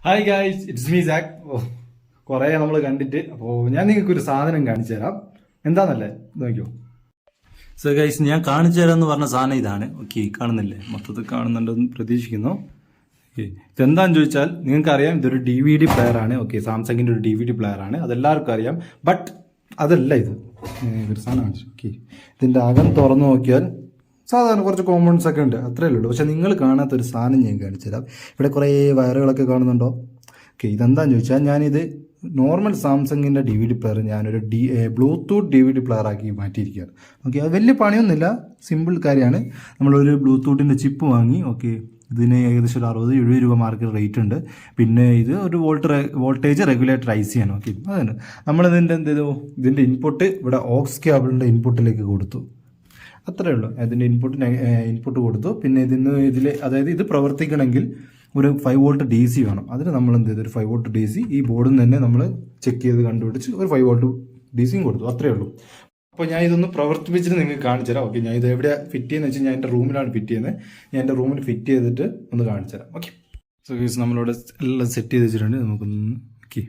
Hi guys, it's me Zac. കുറേ നമ്മൾ കണ്ടിട്ട്. അപ്പോൾ ഞാൻ നിങ്ങൾക്ക് ഒരു സാധനം കാണിച്ചു തരാം. എന്താണെന്നല്ലേ നോക്കിയോ. സോ ഗൈസ്, ഞാൻ കാണിച്ചു തരാമെന്ന് പറഞ്ഞ സാധനം ഇതാണ്. ഓക്കെ, കാണുന്നില്ലേ? മൊത്തത്തിൽ കാണുന്നുണ്ടെന്ന് പ്രതീക്ഷിക്കുന്നു. ഓക്കെ, ഇതെന്താണെന്ന് ചോദിച്ചാൽ നിങ്ങൾക്കറിയാം, ഇതൊരു DVD പ്ലെയർ ആണ്. ഓക്കെ, സാംസങ്ങിൻ്റെ ഒരു DVD പ്ലെയർ ആണ്, അതെല്ലാവർക്കും അറിയാം. ബട്ട് അതല്ല ഇത്. ഒരു സാധനം കാണിച്ചു. ഓക്കെ, ഇതിൻ്റെ അകം തുറന്നു നോക്കിയാൽ സാധാരണ കുറച്ച് കോമ്പൗണ്ട്സ് ഒക്കെ ഉണ്ട്, അത്രയേ ഉള്ളൂ. പക്ഷെ നിങ്ങൾ കാണാത്തൊരു സാധനം ഞാൻ കാണിച്ചു തരാം. ഇവിടെ കുറേ വയറുകളൊക്കെ കാണുന്നുണ്ടോ? ഓക്കെ, ഇതെന്താണെന്ന് ചോദിച്ചാൽ ഞാനിത് നോർമൽ സാംസങ്ങിൻ്റെ DVD പ്ലെയർ ഞാനൊരു ബ്ലൂടൂത്ത് DVD പ്ലെയർ ആക്കി മാറ്റിയിരിക്കുകയാണ്. ഓക്കെ, അത് വലിയ പണിയൊന്നുമില്ല, സിമ്പിൾ കാര്യമാണ്. നമ്മളൊരു ബ്ലൂടൂത്തിൻ്റെ ചിപ്പ് വാങ്ങി. ഓക്കെ, ഇതിന് ഏകദേശം ഒരു 60-70 രൂപ മാർക്കറ്റ് റേറ്റ് ഉണ്ട്. പിന്നെ ഇത് ഒരു വോൾട്ടേജ് റെഗുലേറ്റർ IC ആണ്. ഓക്കെ, അതാണ് നമ്മളിതിൻ്റെ എന്ത് ചെയ്തു, ഇതിൻ്റെ ഇൻപുട്ട് ഇവിടെ ഓക്സ് കേബിളിൻ്റെ ഇൻപുട്ടിലേക്ക് കൊടുത്തു. അത്രയേ ഉള്ളൂ. അതിൻ്റെ ഇൻപുട്ട് കൊടുത്തു. പിന്നെ അതായത് ഇത് പ്രവർത്തിക്കണമെങ്കിൽ ഒരു 5 വോൾട്ട് DC വേണം. അതിന് നമ്മൾ എന്ത് ചെയ്തു, ഒരു 5 വോൾട്ട് DC ഈ ബോർഡിൽ നിന്ന് തന്നെ നമ്മൾ ചെക്ക് ചെയ്ത് കണ്ടുപിടിച്ച് ഒരു 5 വോൾട്ട് DCയും കൊടുത്തു. അത്രയേ ഉള്ളൂ. അപ്പോൾ ഞാൻ ഇതൊന്ന് പ്രവർത്തിപ്പിച്ചിട്ട് നിങ്ങൾക്ക് കാണിച്ചു തരാം. ഓക്കെ, ഞാൻ ഇത് എവിടെയാണ് ഫിറ്റ് ചെയ്യുന്നത് വെച്ചാൽ ഞാൻ എൻ്റെ റൂമിലാണ് ഫിറ്റ് ചെയ്യുന്നത്. ഞാൻ എൻ്റെ റൂമിൽ ഫിറ്റ് ചെയ്തിട്ട് ഒന്ന് കാണിച്ചു തരാം. ഓക്കെ, സോ ഗൈസ്, നമ്മളിവിടെ എല്ലാം സെറ്റ് ചെയ്ത് വെച്ചിട്ടുണ്ട്. നമുക്കൊന്ന് ഓക്കെ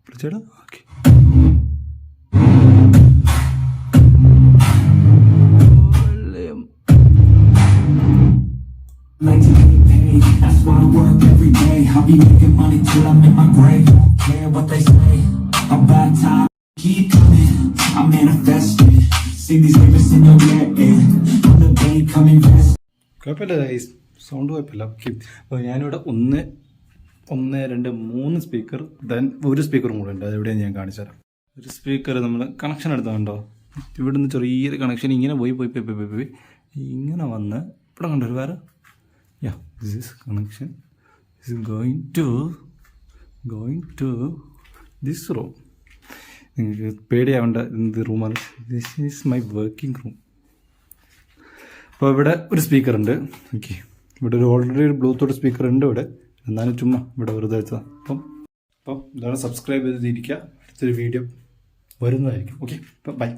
പിടിച്ചേടാ. Okay, like to get paid, that's why I work every day. I'll be making money till I'm in my grave. Don't care what they say about time. Keep coming, I manifest it. See these papers in your head. On the bank, come invest. കുഴപ്പമില്ല guys, sound കുഴപ്പമില്ല. Okay, അപ്പോൾ ഞാനിവിടെ 1, 2, 3 speaker, then ഒരു സ്പീക്കറും കൂടെ ഉണ്ട്. അതെവിടെയാണ് ഞാൻ കാണിച്ചു തരാം. ഒരു സ്പീക്കർ നമ്മൾ കണക്ഷൻ എടുത്താണ്ടോ, ഇവിടുന്ന് ചെറിയൊരു കണക്ഷൻ ഇങ്ങനെ പോയി ഇങ്ങനെ വന്ന് ഇവിടെ കണ്ടോ ഒരു വേറെ. Yeah, this is connection. This is going to this room. നിങ്ങൾക്ക് പേടിയാവേണ്ട, എന്ത് റൂമാണ്. This is my working room. അപ്പോൾ ഇവിടെ ഒരു സ്പീക്കർ ഉണ്ട്. ഓക്കെ, ഇവിടെ ഓൾറെഡി ഒരു ബ്ലൂടൂത്ത് സ്പീക്കർ ഉണ്ട് ഇവിടെ. എന്നാലും ചുമ്മാ ഇവിടെ വെറുതെ വെച്ചതാണ്. അപ്പം ഇതാണ്. സബ്സ്ക്രൈബ് ചെയ്തിരിക്കുക. അടുത്തൊരു വീഡിയോ വരുന്നതായിരിക്കും. ഓക്കെ, അപ്പം ബൈ.